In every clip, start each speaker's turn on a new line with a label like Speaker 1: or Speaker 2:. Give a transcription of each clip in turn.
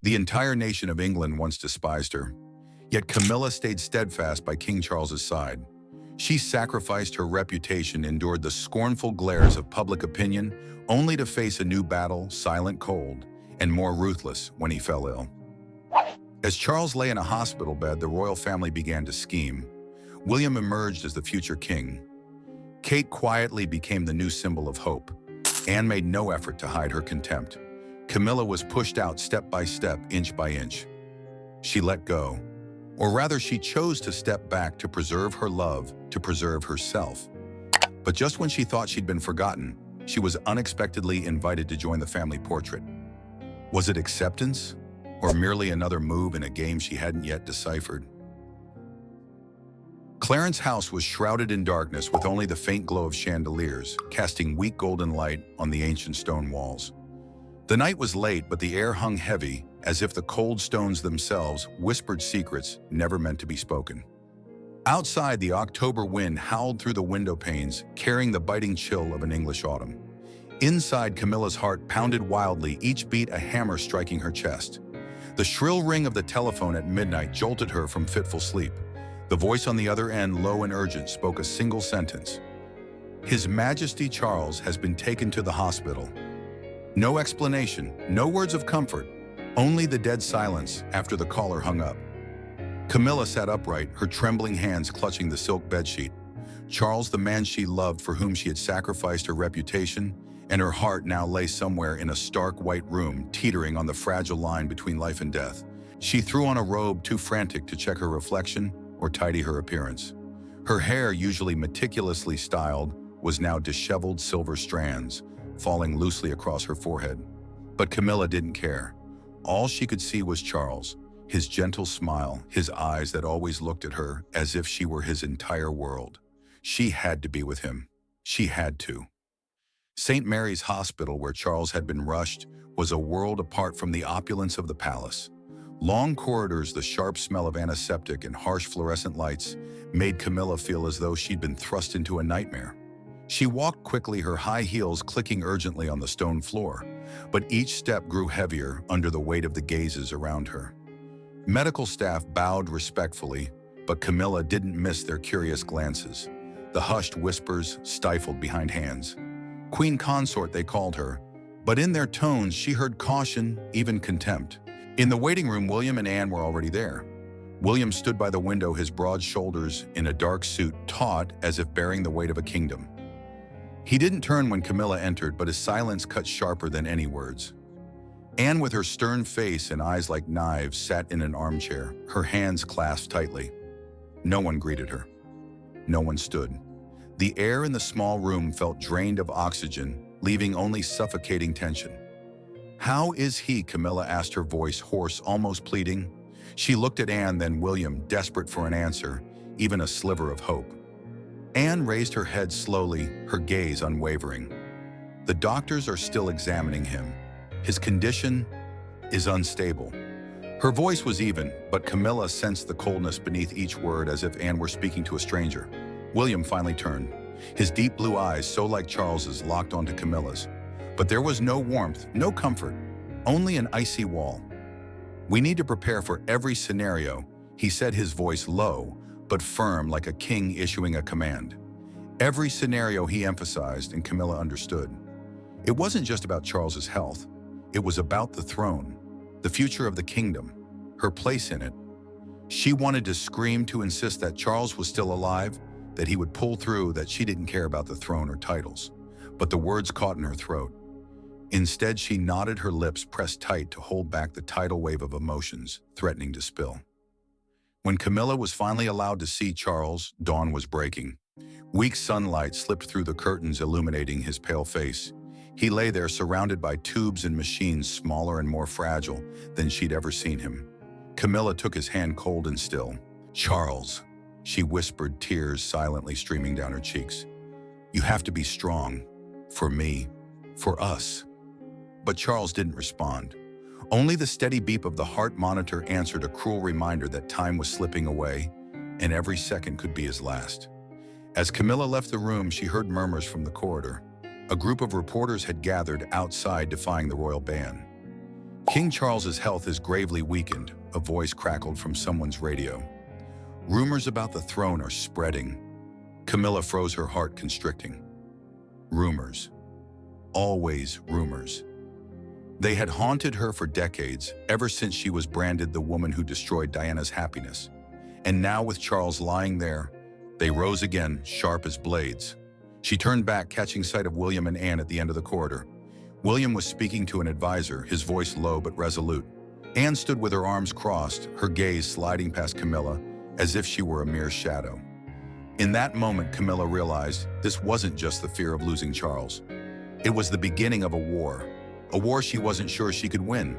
Speaker 1: The entire nation of England once despised her, yet Camilla stayed steadfast by King Charles's side. She sacrificed her reputation, endured the scornful glares of public opinion, only to face a new battle, silent, cold, and more ruthless when he fell ill. As Charles lay in a hospital bed, the royal family began to scheme. William emerged as the future king. Kate quietly became the new symbol of hope. Anne made no effort to hide her contempt. Camilla was pushed out step by step, inch by inch. She let go. Or rather, she chose to step back to preserve her love, to preserve herself. But just when she thought she'd been forgotten, she was unexpectedly invited to join the family portrait. Was it acceptance, or merely another move in a game she hadn't yet deciphered? Clarence's house was shrouded in darkness with only the faint glow of chandeliers, casting weak golden light on the ancient stone walls. The night was late, but the air hung heavy, as if the cold stones themselves whispered secrets never meant to be spoken. Outside, the October wind howled through the window panes, carrying the biting chill of an English autumn. Inside, Camilla's heart pounded wildly, each beat a hammer striking her chest. The shrill ring of the telephone at midnight jolted her from fitful sleep. The voice on the other end, low and urgent, spoke a single sentence. His Majesty Charles has been taken to the hospital. No explanation, no words of comfort, only the dead silence after the caller hung up. Camilla sat upright, her trembling hands clutching the silk bedsheet. Charles, the man she loved, for whom she had sacrificed her reputation, and her heart now lay somewhere in a stark white room, teetering on the fragile line between life and death. She threw on a robe too frantic to check her reflection or tidy her appearance. Her hair, usually meticulously styled, was now disheveled silver strands, falling loosely across her forehead. But Camilla didn't care. All she could see was Charles, his gentle smile, his eyes that always looked at her as if she were his entire world. She had to be with him. She had to. St. Mary's Hospital, where Charles had been rushed, was a world apart from the opulence of the palace. Long corridors, the sharp smell of antiseptic, and harsh fluorescent lights made Camilla feel as though she'd been thrust into a nightmare. She walked quickly, her high heels clicking urgently on the stone floor, but each step grew heavier under the weight of the gazes around her. Medical staff bowed respectfully, but Camilla didn't miss their curious glances. The hushed whispers stifled behind hands. Queen Consort, they called her, but in their tones she heard caution, even contempt. In the waiting room, William and Anne were already there. William stood by the window, his broad shoulders in a dark suit, taut as if bearing the weight of a kingdom. He didn't turn when Camilla entered, but his silence cut sharper than any words. Anne, with her stern face and eyes like knives, sat in an armchair, her hands clasped tightly. No one greeted her. No one stood. The air in the small room felt drained of oxygen, leaving only suffocating tension. "How is he?" Camilla asked, her voice hoarse, almost pleading. She looked at Anne, then William, desperate for an answer, even a sliver of hope. Anne raised her head slowly, her gaze unwavering. "The doctors are still examining him. His condition is unstable." Her voice was even, but Camilla sensed the coldness beneath each word, as if Anne were speaking to a stranger. William finally turned. His deep blue eyes, so like Charles's, locked onto Camilla's. But there was no warmth, no comfort, only an icy wall. "We need to prepare for every scenario," he said, his voice low, but firm, like a king issuing a command. Every scenario, he emphasized, and Camilla understood. It wasn't just about Charles's health. It was about the throne, the future of the kingdom, her place in it. She wanted to scream, to insist that Charles was still alive, that he would pull through, that she didn't care about the throne or titles. But the words caught in her throat. Instead, she nodded, her lips pressed tight to hold back the tidal wave of emotions threatening to spill. When Camilla was finally allowed to see Charles, dawn was breaking. Weak sunlight slipped through the curtains, illuminating his pale face. He lay there, surrounded by tubes and machines smaller and more fragile than she'd ever seen him. Camilla took his hand, cold and still. "Charles," she whispered, tears silently streaming down her cheeks. "You have to be strong. For me. For us." But Charles didn't respond. Only the steady beep of the heart monitor answered, a cruel reminder that time was slipping away, and every second could be his last. As Camilla left the room, she heard murmurs from the corridor. A group of reporters had gathered outside, defying the royal ban. King Charles's health is gravely weakened, a voice crackled from someone's radio. Rumors about the throne are spreading. Camilla froze, her heart constricting. Rumors. Always rumors. They had haunted her for decades, ever since she was branded the woman who destroyed Diana's happiness. And now, with Charles lying there, they rose again, sharp as blades. She turned back, catching sight of William and Anne at the end of the corridor. William was speaking to an advisor, his voice low but resolute. Anne stood with her arms crossed, her gaze sliding past Camilla, as if she were a mere shadow. In that moment, Camilla realized this wasn't just the fear of losing Charles. It was the beginning of a war she wasn't sure she could win.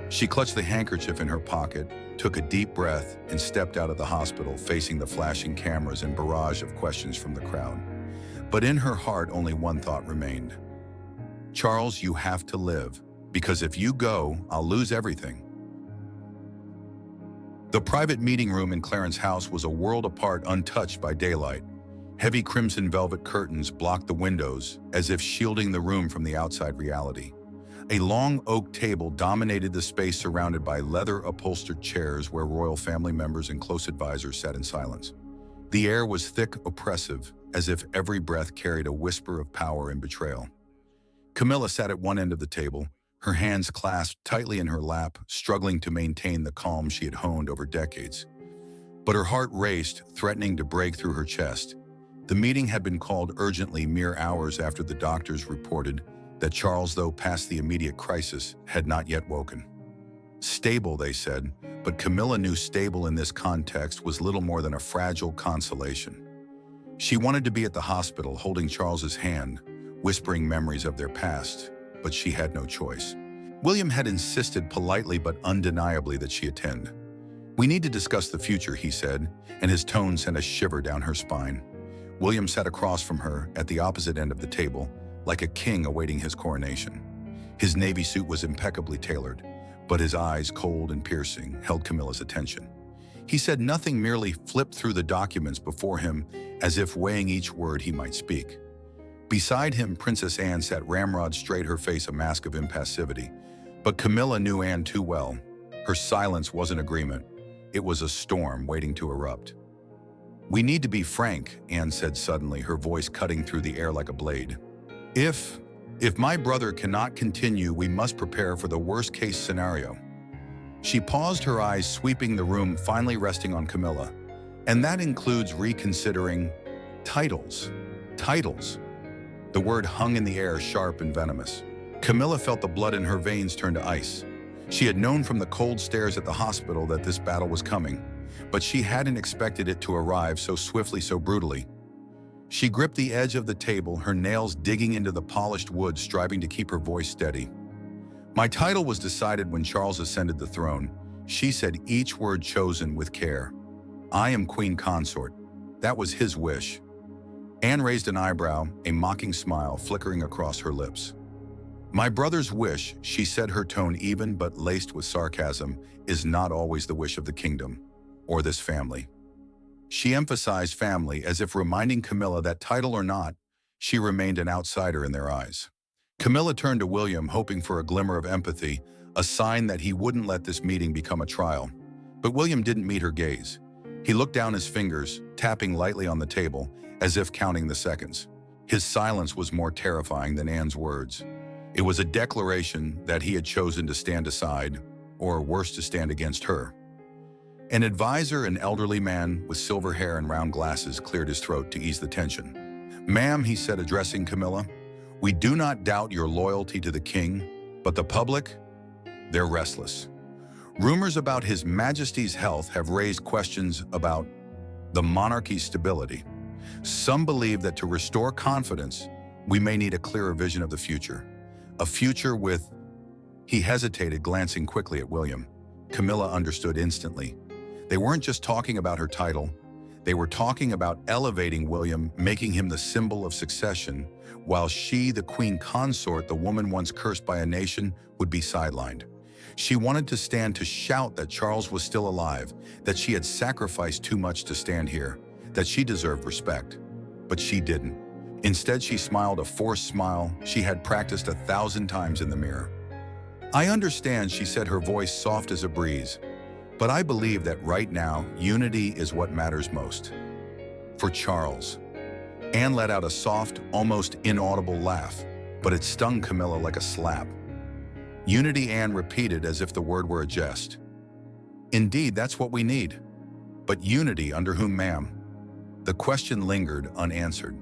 Speaker 1: She clutched the handkerchief in her pocket, took a deep breath, and stepped out of the hospital, facing the flashing cameras and barrage of questions from the crowd. But in her heart, only one thought remained. Charles, you have to live, because if you go, I'll lose everything. The private meeting room in Clarence's house was a world apart, untouched by daylight. Heavy crimson velvet curtains blocked the windows, as if shielding the room from the outside reality. A long oak table dominated the space, surrounded by leather-upholstered chairs where royal family members and close advisors sat in silence. The air was thick, oppressive, as if every breath carried a whisper of power and betrayal. Camilla sat at one end of the table, her hands clasped tightly in her lap, struggling to maintain the calm she had honed over decades. But her heart raced, threatening to break through her chest. The meeting had been called urgently mere hours after the doctors reported that Charles, though past the immediate crisis, had not yet woken. Stable, they said, but Camilla knew stable in this context was little more than a fragile consolation. She wanted to be at the hospital, holding Charles's hand, whispering memories of their past, but she had no choice. William had insisted politely but undeniably that she attend. "We need to discuss the future," he said, and his tone sent a shiver down her spine. William sat across from her at the opposite end of the table, like a king awaiting his coronation. His navy suit was impeccably tailored, but his eyes, cold and piercing, held Camilla's attention. He said nothing, merely flipped through the documents before him as if weighing each word he might speak. Beside him, Princess Anne sat ramrod straight, her face a mask of impassivity. But Camilla knew Anne too well. Her silence wasn't agreement. It was a storm waiting to erupt. "We need to be frank," Anne said suddenly, her voice cutting through the air like a blade. If my brother cannot continue, we must prepare for the worst-case scenario." She paused, her eyes sweeping the room, finally resting on Camilla. "And that includes reconsidering titles." Titles. The word hung in the air, sharp and venomous. Camilla felt the blood in her veins turn to ice. She had known from the cold stares at the hospital that this battle was coming, but she hadn't expected it to arrive so swiftly, so brutally. She gripped the edge of the table, her nails digging into the polished wood, striving to keep her voice steady. "My title was decided when Charles ascended the throne," she said, each word chosen with care. "I am Queen Consort. That was his wish." Anne raised an eyebrow, a mocking smile flickering across her lips. "My brother's wish," she said, her tone even but laced with sarcasm, "is not always the wish of the kingdom, or this family." She emphasized family, as if reminding Camilla that, title or not, she remained an outsider in their eyes. Camilla turned to William, hoping for a glimmer of empathy, a sign that he wouldn't let this meeting become a trial. But William didn't meet her gaze. He looked down his fingers, tapping lightly on the table, as if counting the seconds. His silence was more terrifying than Anne's words. It was a declaration that he had chosen to stand aside, or worse, to stand against her. An advisor, an elderly man with silver hair and round glasses, cleared his throat to ease the tension. "Ma'am," he said, addressing Camilla, "we do not doubt your loyalty to the king, but the public, they're restless. Rumors about His Majesty's health have raised questions about the monarchy's stability. Some believe that to restore confidence, we may need a clearer vision of the future. A future with..." He hesitated, glancing quickly at William. Camilla understood instantly. They weren't just talking about her title. They were talking about elevating William, making him the symbol of succession, while she, the queen consort, the woman once cursed by a nation, would be sidelined. She wanted to stand to shout that Charles was still alive, that she had sacrificed too much to stand here, that she deserved respect. But she didn't. Instead, she smiled, a forced smile she had practiced 1,000 times in the mirror. I understand, she said, her voice soft as a breeze. But I believe that right now, unity is what matters most. For Charles. Anne let out a soft, almost inaudible laugh, but it stung Camilla like a slap. Unity, Anne repeated as if the word were a jest. Indeed, that's what we need. But unity under whom, ma'am? The question lingered unanswered.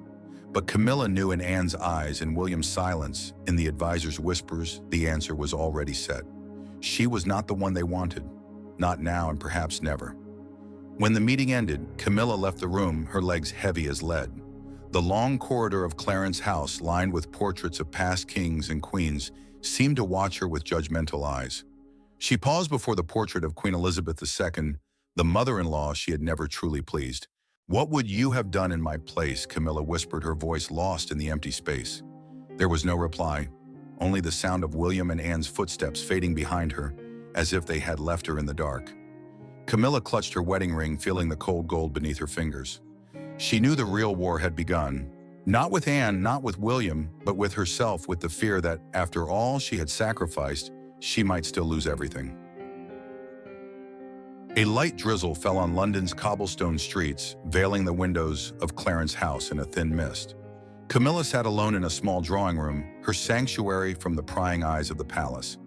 Speaker 1: But Camilla knew in Anne's eyes, in William's silence, in the advisor's whispers, the answer was already set. She was not the one they wanted. Not now and perhaps never. When the meeting ended, Camilla left the room, her legs heavy as lead. The long corridor of Clarence House, lined with portraits of past kings and queens, seemed to watch her with judgmental eyes. She paused before the portrait of Queen Elizabeth II, the mother-in-law she had never truly pleased. "What would you have done in my place?" Camilla whispered, her voice lost in the empty space. There was no reply, only the sound of William and Anne's footsteps fading behind her, as if they had left her in the dark. Camilla clutched her wedding ring, feeling the cold gold beneath her fingers. She knew the real war had begun. Not with Anne, not with William, but with herself, with the fear that, after all she had sacrificed, she might still lose everything. A light drizzle fell on London's cobblestone streets, veiling the windows of Clarence House in a thin mist. Camilla sat alone in a small drawing room, her sanctuary from the prying eyes of the palace.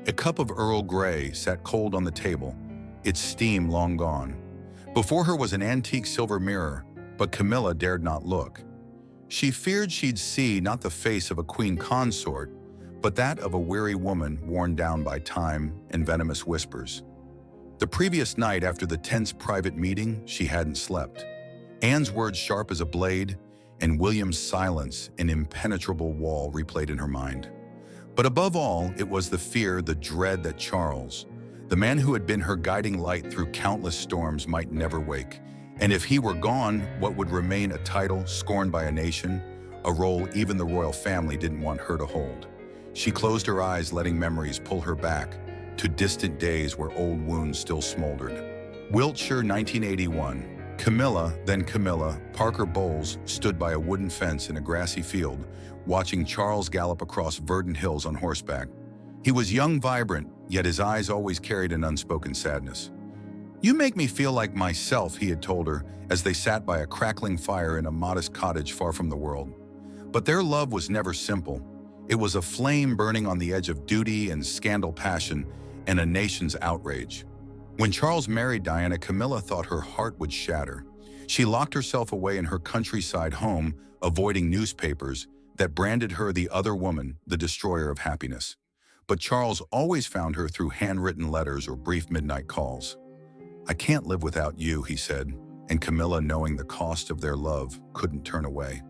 Speaker 1: A cup of Earl Grey sat cold on the table, its steam long gone. Before her was an antique silver mirror, but Camilla dared not look. She feared she'd see not the face of a queen consort, but that of a weary woman worn down by time and venomous whispers. The previous night, after the tense private meeting, she hadn't slept. Anne's words sharp as a blade, and William's silence an impenetrable wall replayed in her mind. But above all, it was the fear, the dread that Charles, the man who had been her guiding light through countless storms, might never wake. And if he were gone, what would remain? A title scorned by a nation, a role even the royal family didn't want her to hold. She closed her eyes, letting memories pull her back to distant days where old wounds still smoldered. Wiltshire, 1981. Camilla, then Camilla, Parker Bowles stood by a wooden fence in a grassy field, watching Charles gallop across verdant hills on horseback. He was young, vibrant, yet his eyes always carried an unspoken sadness. "You make me feel like myself," he had told her, as they sat by a crackling fire in a modest cottage far from the world. But their love was never simple. It was a flame burning on the edge of duty and scandal, passion, and a nation's outrage. When Charles married Diana, Camilla thought her heart would shatter. She locked herself away in her countryside home, avoiding newspapers that branded her the other woman, the destroyer of happiness. But Charles always found her through handwritten letters or brief midnight calls. "I can't live without you," he said, and Camilla, knowing the cost of their love, couldn't turn away.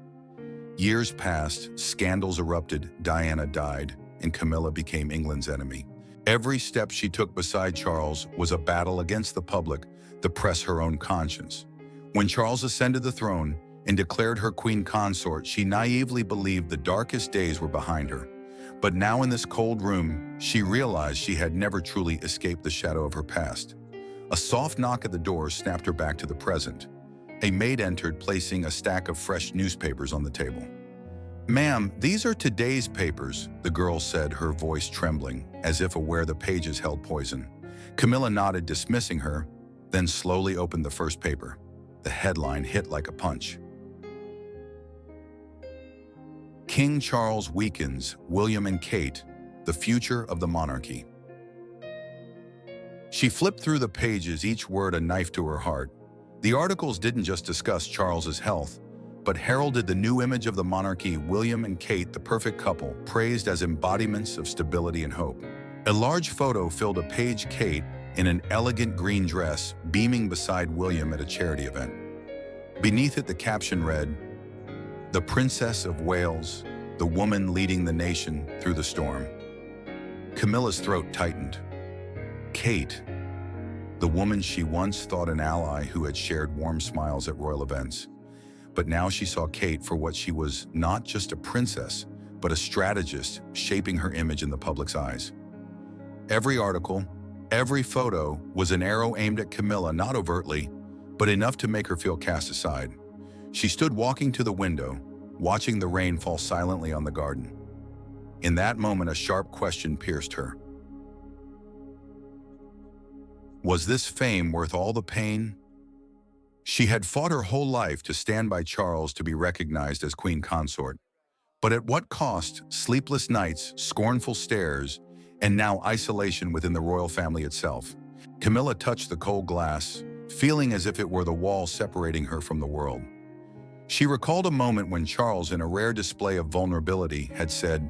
Speaker 1: Years passed, scandals erupted, Diana died, and Camilla became England's enemy. Every step she took beside Charles was a battle against the public, the press, her own conscience. When Charles ascended the throne and declared her queen consort, she naively believed the darkest days were behind her. But now in this cold room, she realized she had never truly escaped the shadow of her past. A soft knock at the door snapped her back to the present. A maid entered, placing a stack of fresh newspapers on the table. "Ma'am, these are today's papers," the girl said, her voice trembling, as if aware the pages held poison. Camilla nodded, dismissing her, then slowly opened the first paper. The headline hit like a punch. "King Charles weakens, William and Kate, the future of the monarchy." She flipped through the pages, each word a knife to her heart. The articles didn't just discuss Charles's health, but heralded the new image of the monarchy, William and Kate, the perfect couple, praised as embodiments of stability and hope. A large photo filled a page, Kate, in an elegant green dress, beaming beside William at a charity event. Beneath it, the caption read, "The Princess of Wales, the woman leading the nation through the storm." Camilla's throat tightened. Kate, the woman she once thought an ally who had shared warm smiles at royal events. But now she saw Kate for what she was, not just a princess, but a strategist shaping her image in the public's eyes. Every article, every photo was an arrow aimed at Camilla, not overtly, but enough to make her feel cast aside. She stood walking to the window, watching the rain fall silently on the garden. In that moment, a sharp question pierced her. Was this fame worth all the pain? She had fought her whole life to stand by Charles to be recognized as queen consort. But at what cost? Sleepless nights, scornful stares, and now isolation within the royal family itself. Camilla touched the cold glass, feeling as if it were the wall separating her from the world. She recalled a moment when Charles, in a rare display of vulnerability, had said,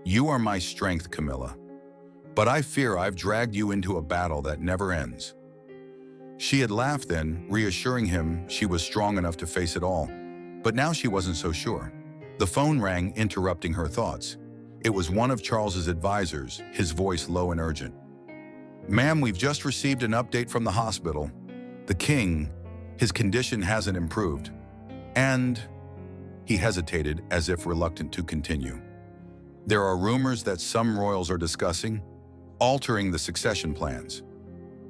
Speaker 1: "You are my strength, Camilla. But I fear I've dragged you into a battle that never ends." She had laughed then, reassuring him she was strong enough to face it all. But now she wasn't so sure. The phone rang, interrupting her thoughts. It was one of Charles's advisors, his voice low and urgent. "Ma'am, we've just received an update from the hospital. The king, his condition hasn't improved. And..." He hesitated, as if reluctant to continue. "There are rumors that some royals are discussing altering the succession plans.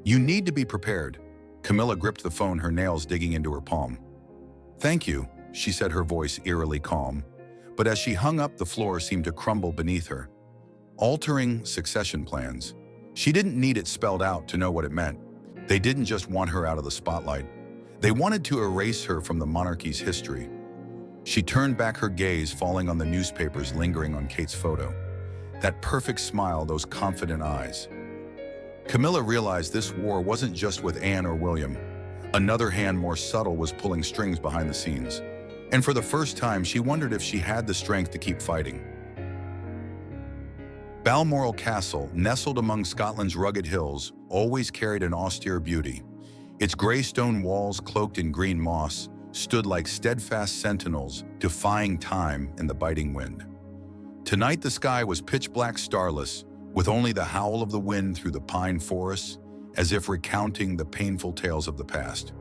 Speaker 1: You need to be prepared." Camilla gripped the phone, her nails digging into her palm. "Thank you," she said, her voice eerily calm. But as she hung up, the floor seemed to crumble beneath her. Altering succession plans. She didn't need it spelled out to know what it meant. They didn't just want her out of the spotlight. They wanted to erase her from the monarchy's history. She turned back, her gaze falling on the newspapers lingering on Kate's photo. That perfect smile, those confident eyes. Camilla realized this war wasn't just with Anne or William. Another hand, more subtle, was pulling strings behind the scenes. And for the first time, she wondered if she had the strength to keep fighting. Balmoral Castle, nestled among Scotland's rugged hills, always carried an austere beauty. Its grey stone walls, cloaked in green moss, stood like steadfast sentinels, defying time and the biting wind. Tonight the sky was pitch black, starless, with only the howl of the wind through the pine forests, as if recounting the painful tales of the past.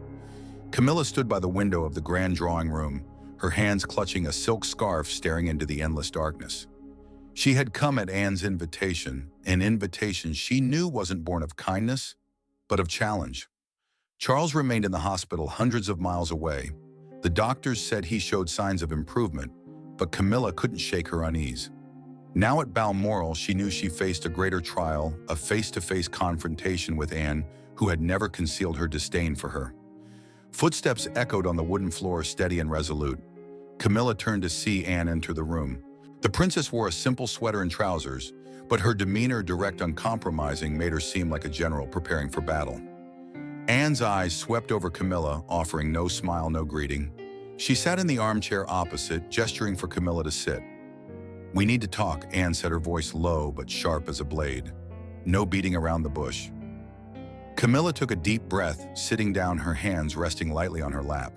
Speaker 1: Camilla stood by the window of the grand drawing room, her hands clutching a silk scarf, staring into the endless darkness. She had come at Anne's invitation, an invitation she knew wasn't born of kindness, but of challenge. Charles remained in the hospital hundreds of miles away. The doctors said he showed signs of improvement, but Camilla couldn't shake her unease. Now at Balmoral, she knew she faced a greater trial, a face-to-face confrontation with Anne, who had never concealed her disdain for her. Footsteps echoed on the wooden floor, steady and resolute. Camilla turned to see Anne enter the room. The princess wore a simple sweater and trousers, but her demeanor, direct, uncompromising, made her seem like a general preparing for battle. Anne's eyes swept over Camilla, offering no smile, no greeting. She sat in the armchair opposite, gesturing for Camilla to sit. "We need to talk," Anne said, her voice low but sharp as a blade. No beating around the bush. Camilla took a deep breath, sitting down, her hands resting lightly on her lap.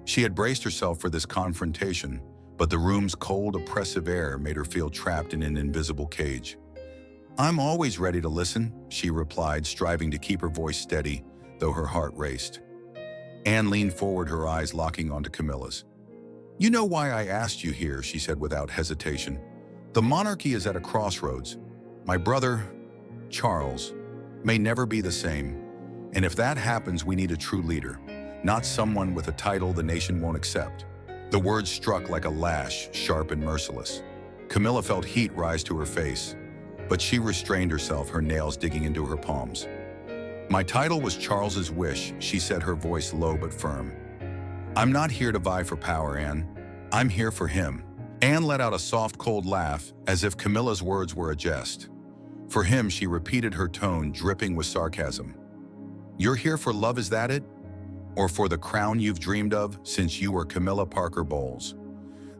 Speaker 1: She had braced herself for this confrontation, but the room's cold, oppressive air made her feel trapped in an invisible cage. "I'm always ready to listen," she replied, striving to keep her voice steady, though her heart raced. Anne leaned forward, her eyes locking onto Camilla's. "You know why I asked you here," she said without hesitation. "The monarchy is at a crossroads. My brother, Charles, may never be the same. And if that happens, we need a true leader, not someone with a title the nation won't accept." The words struck like a lash, sharp and merciless. Camilla felt heat rise to her face, but she restrained herself, her nails digging into her palms. "My title was Charles's wish," she said, her voice low but firm. "I'm not here to vie for power, Anne. I'm here for him." Anne let out a soft, cold laugh, as if Camilla's words were a jest. For him, she repeated, her tone dripping with sarcasm. "You're here for love, is that it? Or for the crown you've dreamed of since you were Camilla Parker Bowles?"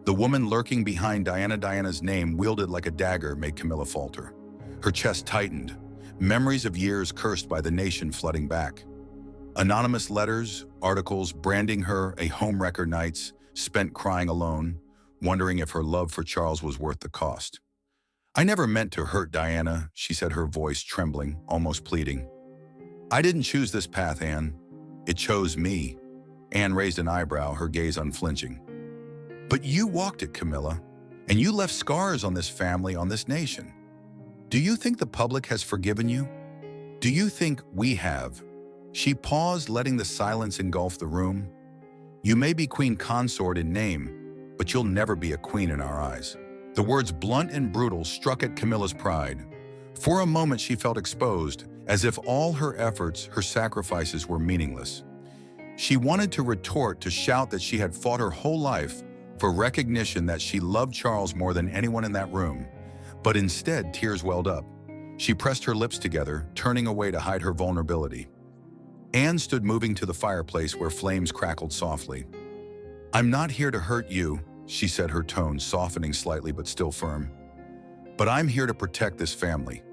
Speaker 1: The woman lurking behind Diana's name, wielded like a dagger, made Camilla falter. Her chest tightened, memories of years cursed by the nation flooding back. Anonymous letters, articles branding her a homewrecker, nights spent crying alone, wondering if her love for Charles was worth the cost. "I never meant to hurt Diana," she said, her voice trembling, almost pleading. "I didn't choose this path, Anne. It chose me." Anne raised an eyebrow, her gaze unflinching. "But you walked it, Camilla, and you left scars on this family, on this nation. Do you think the public has forgiven you? Do you think we have?" She paused, letting the silence engulf the room. "You may be queen consort in name, but you'll never be a queen in our eyes." The words, blunt and brutal, struck at Camilla's pride. For a moment, she felt exposed, as if all her efforts, her sacrifices were meaningless. She wanted to retort, to shout that she had fought her whole life for recognition, that she loved Charles more than anyone in that room. But instead, tears welled up. She pressed her lips together, turning away to hide her vulnerability. Anne stood moving to the fireplace where flames crackled softly. "I'm not here to hurt you," she said, her tone softening slightly but still firm. "But I'm here to protect this family.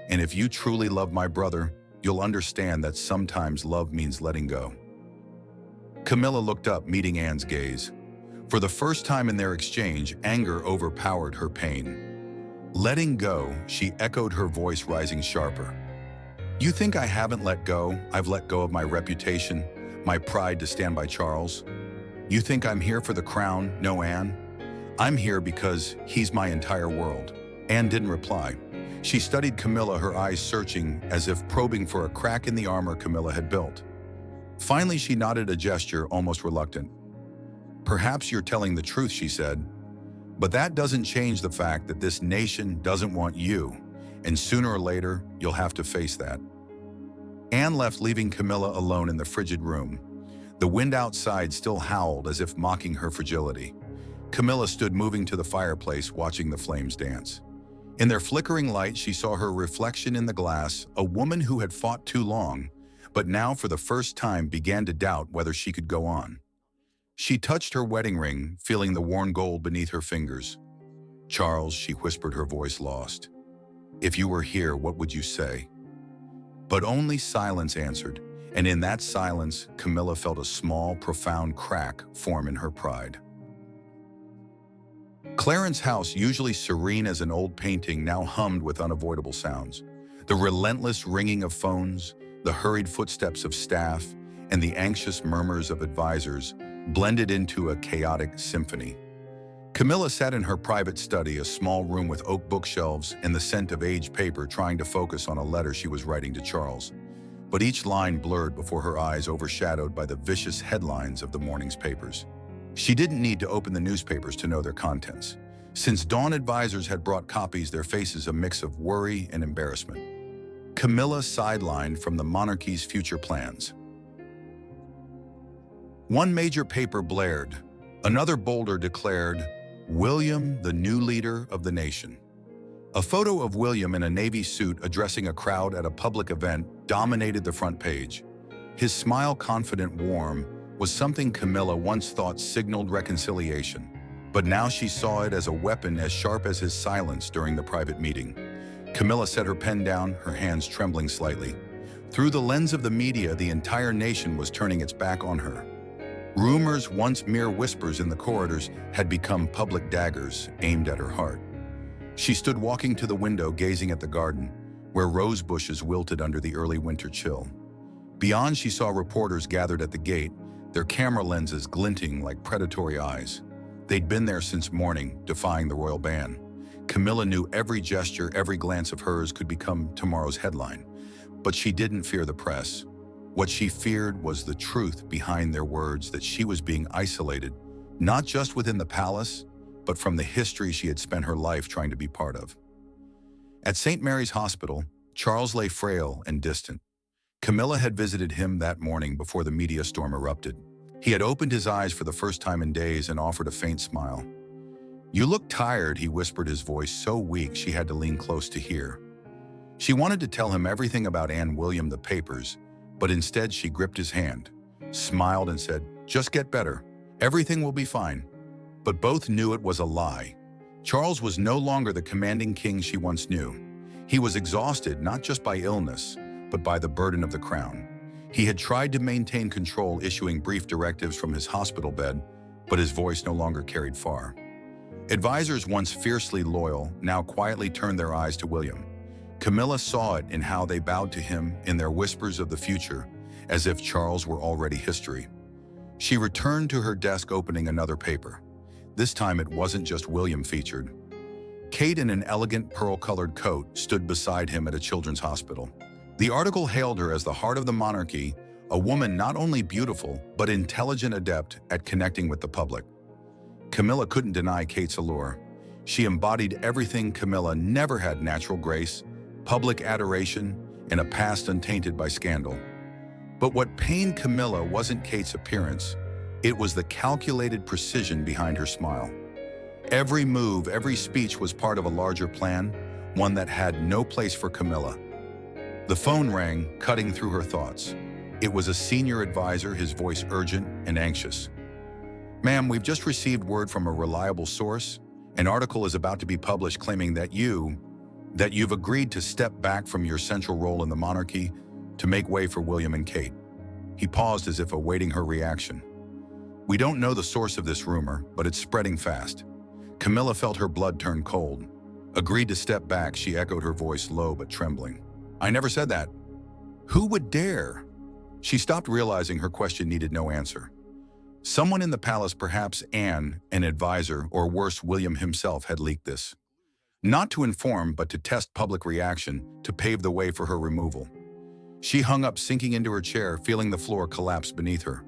Speaker 1: And if you truly love my brother, you'll understand that sometimes love means letting go." Camilla looked up, meeting Anne's gaze. For the first time in their exchange, anger overpowered her pain. "Letting go," she echoed, her voice rising sharper. "You think I haven't let go? I've let go of my reputation, my pride to stand by Charles. You think I'm here for the crown? No, Anne. I'm here because he's my entire world." Anne didn't reply. She studied Camilla, her eyes searching, as if probing for a crack in the armor Camilla had built. Finally, she nodded, a gesture almost reluctant. "Perhaps you're telling the truth," she said. "But that doesn't change the fact that this nation doesn't want you, and sooner or later, you'll have to face that." Anne left, leaving Camilla alone in the frigid room. The wind outside still howled, as if mocking her fragility. Camilla stood moving to the fireplace, watching the flames dance. In their flickering light, she saw her reflection in the glass, a woman who had fought too long, but now for the first time began to doubt whether she could go on. She touched her wedding ring, feeling the worn gold beneath her fingers. "Charles," she whispered, her voice lost. "If you were here, what would you say?" But only silence answered, and in that silence, Camilla felt a small, profound crack form in her pride. Clarence's house, usually serene as an old painting, now hummed with unavoidable sounds. The relentless ringing of phones, the hurried footsteps of staff, and the anxious murmurs of advisors blended into a chaotic symphony. Camilla sat in her private study, a small room with oak bookshelves and the scent of aged paper, trying to focus on a letter she was writing to Charles. But each line blurred before her eyes, overshadowed by the vicious headlines of the morning's papers. She didn't need to open the newspapers to know their contents. Since dawn, advisors had brought copies, their faces a mix of worry and embarrassment. Camilla sidelined from the monarchy's future plans. One major paper blared. Another, bolder, declared, "William, the new leader of the nation." A photo of William in a navy suit addressing a crowd at a public event dominated the front page. His smile, confident, warm, was something Camilla once thought signaled reconciliation. But now she saw it as a weapon as sharp as his silence during the private meeting. Camilla set her pen down, her hands trembling slightly. Through the lens of the media, the entire nation was turning its back on her. Rumors, once mere whispers in the corridors, had become public daggers aimed at her heart. She stood walking to the window, gazing at the garden, where rose bushes wilted under the early winter chill. Beyond, she saw reporters gathered at the gate, their camera lenses glinting like predatory eyes. They'd been there since morning, defying the royal ban. Camilla knew every gesture, every glance of hers could become tomorrow's headline. But she didn't fear the press. What she feared was the truth behind their words, that she was being isolated, not just within the palace, but from the history she had spent her life trying to be part of. At St. Mary's Hospital, Charles lay frail and distant. Camilla had visited him that morning before the media storm erupted. He had opened his eyes for the first time in days and offered a faint smile. "You look tired," he whispered, his voice so weak she had to lean close to hear. She wanted to tell him everything about Anne, William, the papers, but instead she gripped his hand, smiled and said, "Just get better. Everything will be fine." But both knew it was a lie. Charles was no longer the commanding king she once knew. He was exhausted, not just by illness, but by the burden of the crown. He had tried to maintain control, issuing brief directives from his hospital bed, but his voice no longer carried far. Advisors, once fiercely loyal, now quietly turned their eyes to William. Camilla saw it in how they bowed to him, in their whispers of the future, as if Charles were already history. She returned to her desk, opening another paper. This time it wasn't just William featured. Kate, in an elegant pearl-colored coat, stood beside him at a children's hospital. The article hailed her as the heart of the monarchy, a woman not only beautiful, but intelligent, adept at connecting with the public. Camilla couldn't deny Kate's allure. She embodied everything Camilla never had: natural grace, public adoration, and a past untainted by scandal. But what pained Camilla wasn't Kate's appearance, it was the calculated precision behind her smile. Every move, every speech was part of a larger plan, one that had no place for Camilla. The phone rang, cutting through her thoughts. It was a senior advisor, his voice urgent and anxious. "Ma'am, we've just received word from a reliable source. An article is about to be published claiming that you've agreed to step back from your central role in the monarchy to make way for William and Kate." He paused as if awaiting her reaction. "We don't know the source of this rumor, but it's spreading fast." Camilla felt her blood turn cold. "Agreed to step back," she echoed, her voice low but trembling. "I never said that." "Who would dare?" She stopped, realizing her question needed no answer. Someone in the palace, perhaps Anne, an advisor, or worse, William himself, had leaked this. Not to inform, but to test public reaction, to pave the way for her removal. She hung up, sinking into her chair, feeling the floor collapse beneath her.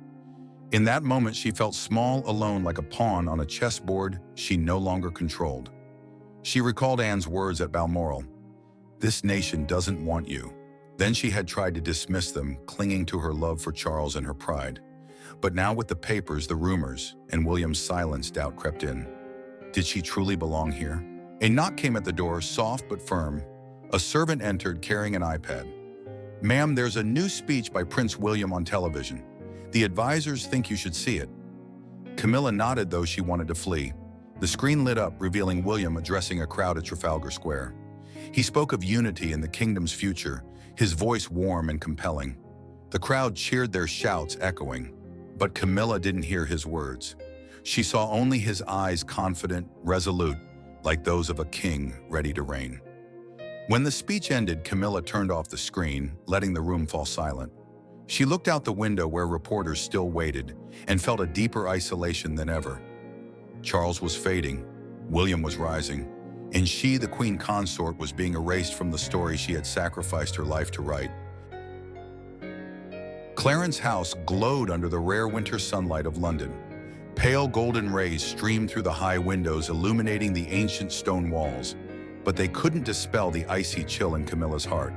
Speaker 1: In that moment, she felt small, alone, like a pawn on a chessboard she no longer controlled. She recalled Anne's words at Balmoral. "This nation doesn't want you." Then she had tried to dismiss them, clinging to her love for Charles and her pride. But now, with the papers, the rumors, and William's silence, doubt crept in. Did she truly belong here? A knock came at the door, soft but firm. A servant entered, carrying an iPad. "Ma'am, there's a new speech by Prince William on television. The advisors think you should see it." Camilla nodded, though she wanted to flee. The screen lit up, revealing William addressing a crowd at Trafalgar Square. He spoke of unity and the kingdom's future, his voice warm and compelling. The crowd cheered, their shouts echoing. But Camilla didn't hear his words. She saw only his eyes, confident, resolute, like those of a king ready to reign. When the speech ended, Camilla turned off the screen, letting the room fall silent. She looked out the window where reporters still waited and felt a deeper isolation than ever. Charles was fading, William was rising, and she, the queen consort, was being erased from the story she had sacrificed her life to write. Clarence House glowed under the rare winter sunlight of London. Pale golden rays streamed through the high windows, illuminating the ancient stone walls, but they couldn't dispel the icy chill in Camilla's heart.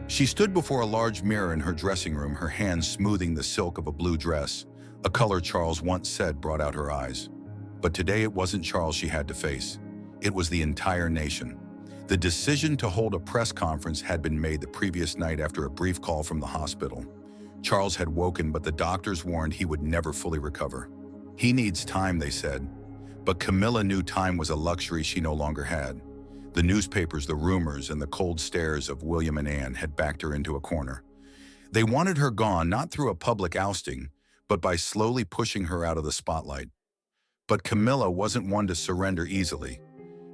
Speaker 1: She stood before a large mirror in her dressing room, her hands smoothing the silk of a blue dress, a color Charles once said brought out her eyes. But today it wasn't Charles she had to face. It was the entire nation. The decision to hold a press conference had been made the previous night after a brief call from the hospital. Charles had woken, but the doctors warned he would never fully recover. He needs time, they said. But Camilla knew time was a luxury she no longer had. The newspapers, the rumors, and the cold stares of William and Anne had backed her into a corner. They wanted her gone, not through a public ousting, but by slowly pushing her out of the spotlight. But Camilla wasn't one to surrender easily.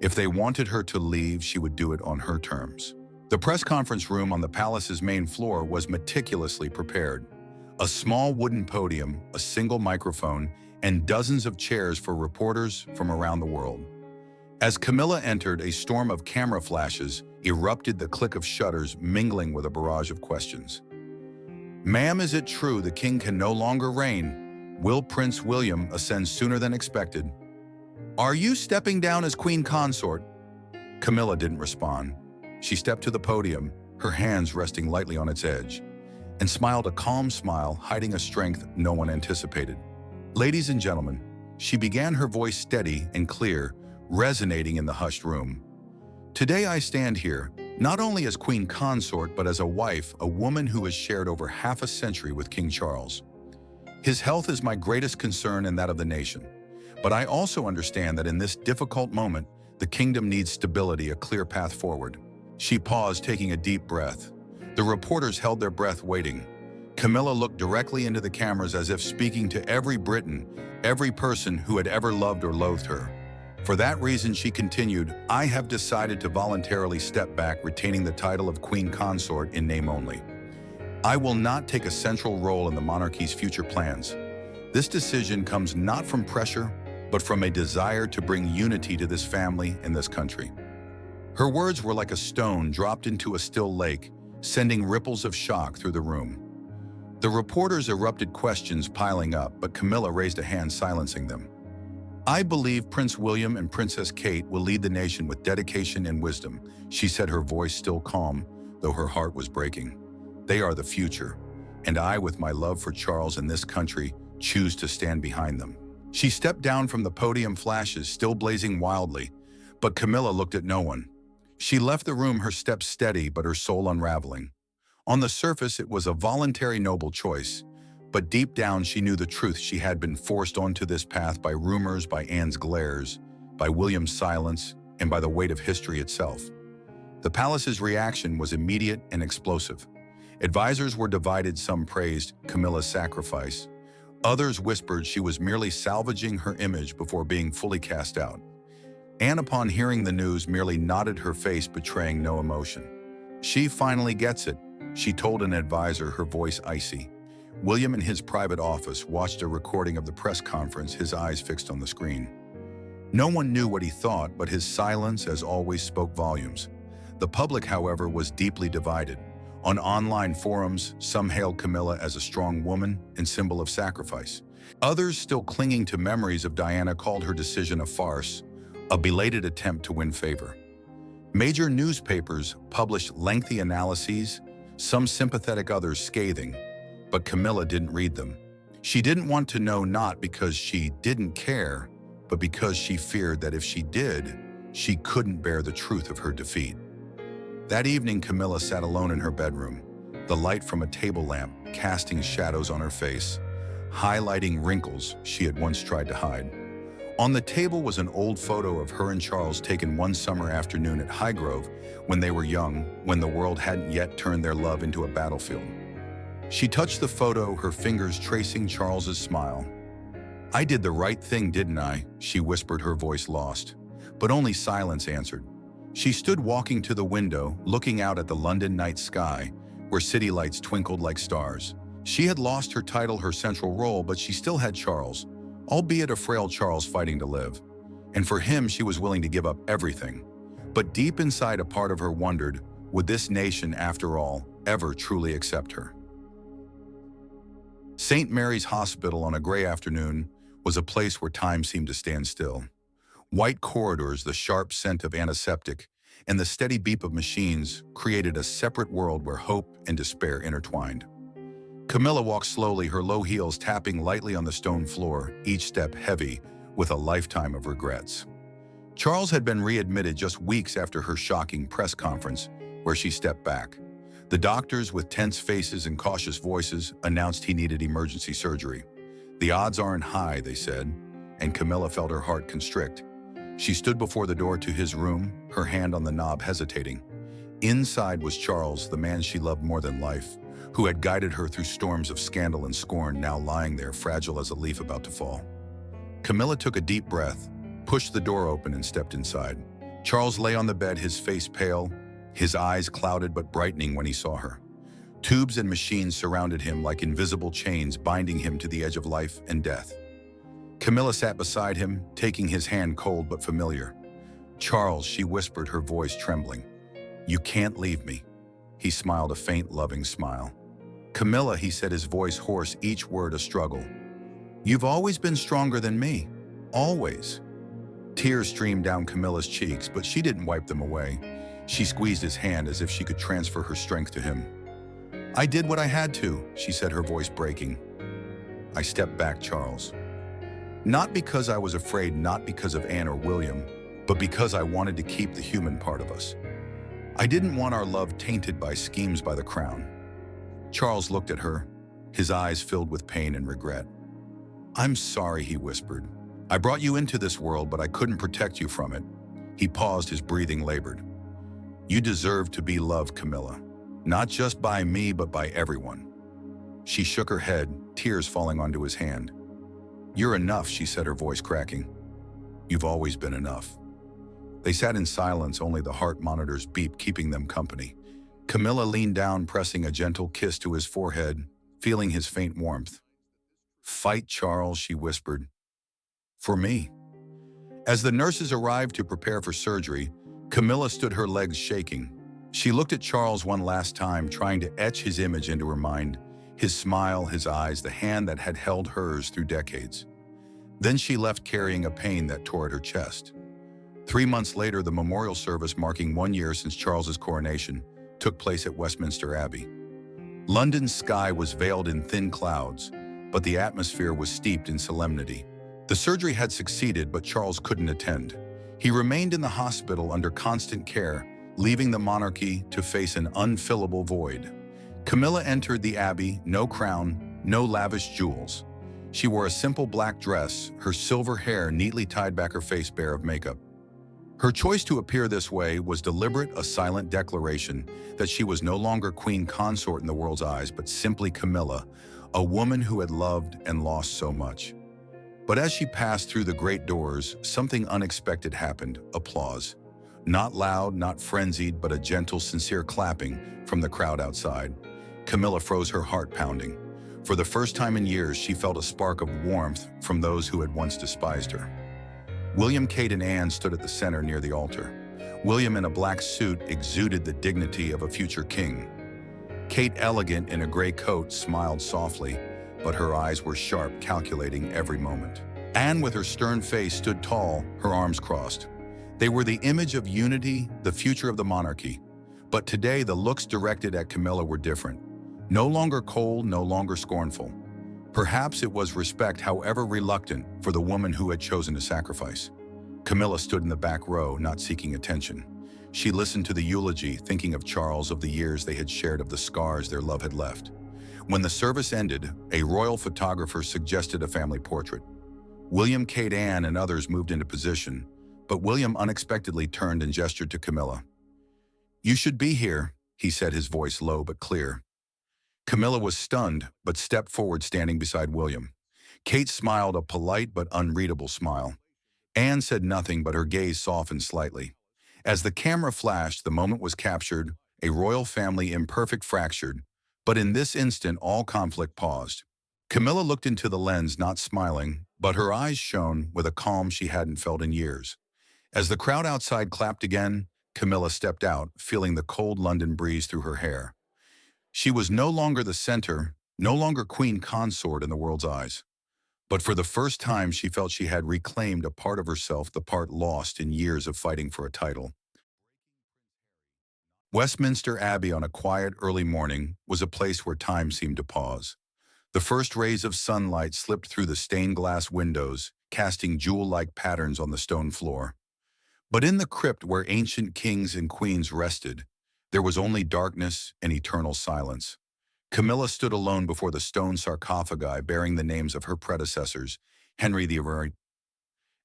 Speaker 1: If they wanted her to leave, she would do it on her terms. The press conference room on the palace's main floor was meticulously prepared. A small wooden podium, a single microphone, and dozens of chairs for reporters from around the world. As Camilla entered, a storm of camera flashes erupted, the click of shutters mingling with a barrage of questions. "Ma'am, is it true the king can no longer reign? Will Prince William ascend sooner than expected? Are you stepping down as queen consort?" Camilla didn't respond. She stepped to the podium, her hands resting lightly on its edge, and smiled a calm smile, hiding a strength no one anticipated. "Ladies and gentlemen," she began, her voice steady and clear, resonating in the hushed room. "Today I stand here, not only as queen consort, but as a wife, a woman who has shared over half a century with King Charles. His health is my greatest concern and that of the nation. But I also understand that in this difficult moment, the kingdom needs stability, a clear path forward." She paused, taking a deep breath. The reporters held their breath, waiting. Camilla looked directly into the cameras, as if speaking to every Briton, every person who had ever loved or loathed her. For that reason, she continued, "I have decided to voluntarily step back, retaining the title of queen consort in name only. I will not take a central role in the monarchy's future plans. This decision comes not from pressure, but from a desire to bring unity to this family and this country." Her words were like a stone dropped into a still lake, sending ripples of shock through the room. The reporters erupted, questions piling up, but Camilla raised a hand, silencing them. I believe Prince William and Princess Kate will lead the nation with dedication and wisdom, she said, her voice still calm, though her heart was breaking. They are the future, and I, with my love for Charles and this country, choose to stand behind them. She stepped down from the podium, flashes still blazing wildly, but Camilla looked at no one. She left the room, her steps steady but her soul unraveling. On the surface, it was a voluntary, noble choice, but deep down she knew the truth. She had been forced onto this path by rumors, by Anne's glares, by William's silence, and by the weight of history itself. The palace's reaction was immediate and explosive. Advisors were divided, some praised Camilla's sacrifice. Others whispered she was merely salvaging her image before being fully cast out. Anne, upon hearing the news, merely nodded, her face betraying no emotion. She finally gets it, she told an advisor, her voice icy. William, in his private office, watched a recording of the press conference, his eyes fixed on the screen. No one knew what he thought, but his silence, as always, spoke volumes. The public, however, was deeply divided. On online forums, some hailed Camilla as a strong woman and symbol of sacrifice. Others, still clinging to memories of Diana, called her decision a farce, a belated attempt to win favor. Major newspapers published lengthy analyses, some sympathetic, others scathing, but Camilla didn't read them. She didn't want to know, not because she didn't care, but because she feared that if she did, she couldn't bear the truth of her defeat. That evening, Camilla sat alone in her bedroom, the light from a table lamp casting shadows on her face, highlighting wrinkles she had once tried to hide. On the table was an old photo of her and Charles, taken one summer afternoon at Highgrove when they were young, when the world hadn't yet turned their love into a battlefield. She touched the photo, her fingers tracing Charles's smile. "I did the right thing, didn't I?" she whispered, her voice lost. But only silence answered. She stood walking to the window, looking out at the London night sky, where city lights twinkled like stars. She had lost her title, her central role, but she still had Charles, albeit a frail Charles fighting to live. And for him, she was willing to give up everything. But deep inside, a part of her wondered, would this nation, after all, ever truly accept her? St. Mary's Hospital on a gray afternoon was a place where time seemed to stand still. White corridors, the sharp scent of antiseptic, and the steady beep of machines created a separate world where hope and despair intertwined. Camilla walked slowly, her low heels tapping lightly on the stone floor, each step heavy with a lifetime of regrets. Charles had been readmitted just weeks after her shocking press conference, where she stepped back. The doctors, with tense faces and cautious voices, announced he needed emergency surgery. The odds aren't high, they said, and Camilla felt her heart constrict. She stood before the door to his room, her hand on the knob, hesitating. Inside was Charles, the man she loved more than life, who had guided her through storms of scandal and scorn, now lying there, fragile as a leaf about to fall. Camilla took a deep breath, pushed the door open, and stepped inside. Charles lay on the bed, his face pale, his eyes clouded but brightening when he saw her. Tubes and machines surrounded him like invisible chains, binding him to the edge of life and death. Camilla sat beside him, taking his hand, cold but familiar. "Charles," she whispered, her voice trembling. "You can't leave me." He smiled, a faint, loving smile. "Camilla," he said, his voice hoarse, each word a struggle. "You've always been stronger than me. Always." Tears streamed down Camilla's cheeks, but she didn't wipe them away. She squeezed his hand as if she could transfer her strength to him. "I did what I had to," she said, her voice breaking. "I stepped back, Charles. Not because I was afraid, not because of Anne or William, but because I wanted to keep the human part of us. I didn't want our love tainted by schemes by the crown." Charles looked at her, his eyes filled with pain and regret. "I'm sorry," he whispered. "I brought you into this world, but I couldn't protect you from it." He paused, his breathing labored. "You deserve to be loved, Camilla. Not just by me, but by everyone." She shook her head, tears falling onto his hand. "You're enough," she said, her voice cracking. "You've always been enough." They sat in silence, only the heart monitor's beep keeping them company. Camilla leaned down, pressing a gentle kiss to his forehead, feeling his faint warmth. "Fight, Charles," she whispered. "For me." As the nurses arrived to prepare for surgery, Camilla stood, her legs shaking. She looked at Charles one last time, trying to etch his image into her mind, his smile, his eyes, the hand that had held hers through decades. Then she left carrying a pain that tore at her chest. 3 months later, the memorial service marking 1 year since Charles's coronation took place at Westminster Abbey. London's sky was veiled in thin clouds, but the atmosphere was steeped in solemnity. The surgery had succeeded, but Charles couldn't attend. He remained in the hospital under constant care, leaving the monarchy to face an unfillable void. Camilla entered the abbey, no crown, no lavish jewels. She wore a simple black dress, her silver hair neatly tied back, her face bare of makeup. Her choice to appear this way was deliberate, a silent declaration that she was no longer queen consort in the world's eyes, but simply Camilla, a woman who had loved and lost so much. But as she passed through the great doors, something unexpected happened: applause. Not loud, not frenzied, but a gentle, sincere clapping from the crowd outside. Camilla froze, her heart pounding. For the first time in years, she felt a spark of warmth from those who had once despised her. William, Kate, and Anne stood at the center near the altar. William, in a black suit, exuded the dignity of a future king. Kate, elegant in a gray coat, smiled softly, but her eyes were sharp, calculating every moment. Anne, with her stern face, stood tall, her arms crossed. They were the image of unity, the future of the monarchy. But today, the looks directed at Camilla were different. No longer cold, no longer scornful. Perhaps it was respect, however reluctant, for the woman who had chosen to sacrifice. Camilla stood in the back row, not seeking attention. She listened to the eulogy, thinking of Charles, of the years they had shared, of the scars their love had left. When the service ended, a royal photographer suggested a family portrait. William, Kate, Anne, and others moved into position, but William unexpectedly turned and gestured to Camilla. "You should be here," he said, his voice low but clear. Camilla was stunned, but stepped forward, standing beside William. Kate smiled, a polite but unreadable smile. Anne said nothing, but her gaze softened slightly. As the camera flashed, the moment was captured, a royal family, imperfect, fractured. But in this instant, all conflict paused. Camilla looked into the lens, not smiling, but her eyes shone with a calm she hadn't felt in years. As the crowd outside clapped again, Camilla stepped out, feeling the cold London breeze through her hair. She was no longer the center, no longer queen consort in the world's eyes. But for the first time, she felt she had reclaimed a part of herself, the part lost in years of fighting for a title. Westminster Abbey, on a quiet early morning, was a place where time seemed to pause. The first rays of sunlight slipped through the stained glass windows, casting jewel-like patterns on the stone floor. But in the crypt where ancient kings and queens rested, there was only darkness and eternal silence. Camilla stood alone before the stone sarcophagi bearing the names of her predecessors, Henry VIII,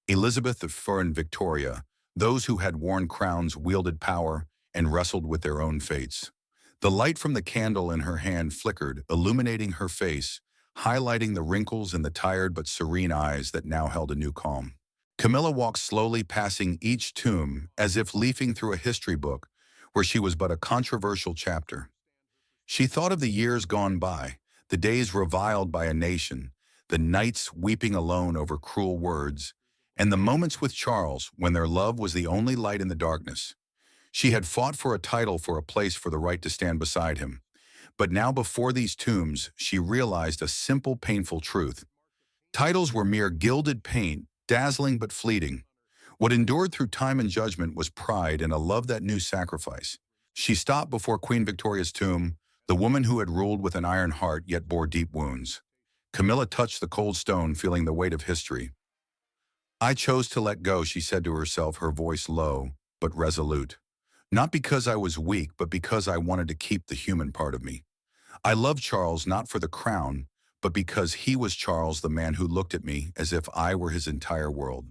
Speaker 1: Elizabeth I, and Victoria. Those who had worn crowns, wielded power, and wrestled with their own fates. The light from the candle in her hand flickered, illuminating her face, highlighting the wrinkles in the tired but serene eyes that now held a new calm. Camilla walked slowly, passing each tomb as if leafing through a history book where she was but a controversial chapter. She thought of the years gone by, the days reviled by a nation, the nights weeping alone over cruel words, and the moments with Charles when their love was the only light in the darkness. She had fought for a title, for a place, for the right to stand beside him. But now before these tombs, she realized a simple, painful truth. Titles were mere gilded paint, dazzling but fleeting. What endured through time and judgment was pride and a love that knew sacrifice. She stopped before Queen Victoria's tomb, the woman who had ruled with an iron heart yet bore deep wounds. Camilla touched the cold stone, feeling the weight of history. "I chose to let go," she said to herself, her voice low but resolute. "Not because I was weak, but because I wanted to keep the human part of me. I loved Charles not for the crown, but because he was Charles, the man who looked at me as if I were his entire world.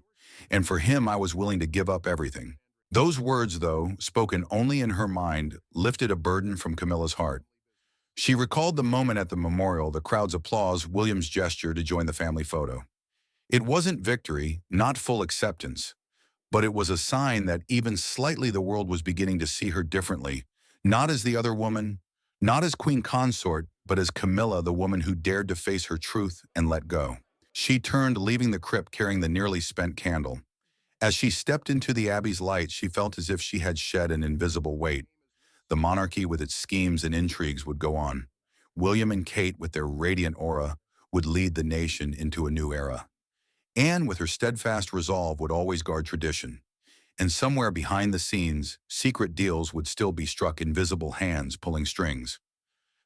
Speaker 1: And for him, I was willing to give up everything." Those words, though spoken only in her mind, lifted a burden from Camilla's heart. She recalled the moment at the memorial, the crowd's applause, William's gesture to join the family photo. It wasn't victory, not full acceptance, but it was a sign that even slightly the world was beginning to see her differently, not as the other woman, not as queen consort, but as Camilla, the woman who dared to face her truth and let go. She turned, leaving the crypt carrying the nearly spent candle. As she stepped into the abbey's light, she felt as if she had shed an invisible weight. The monarchy with its schemes and intrigues would go on. William and Kate, with their radiant aura, would lead the nation into a new era. Anne, with her steadfast resolve, would always guard tradition. And somewhere behind the scenes, secret deals would still be struck, invisible hands pulling strings.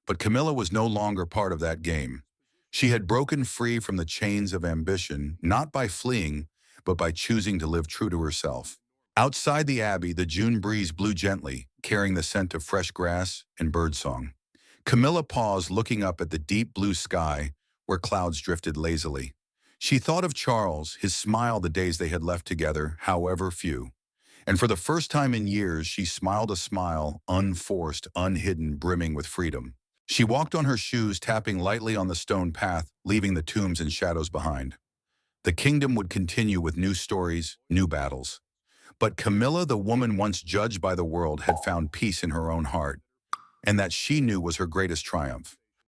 Speaker 1: But Camilla was no longer part of that game. She had broken free from the chains of ambition, not by fleeing, but by choosing to live true to herself. Outside the abbey, the June breeze blew gently, carrying the scent of fresh grass and birdsong. Camilla paused, looking up at the deep blue sky where clouds drifted lazily. She thought of Charles, his smile the days they had left together, however few. And for the first time in years, she smiled a smile, unforced, unhidden, brimming with freedom. She walked on her shoes, tapping lightly on the stone path, leaving the tombs and shadows behind. The kingdom would continue with new stories, new battles. But Camilla, the woman once judged by the world, had found peace in her own heart, and that she knew was her greatest triumph.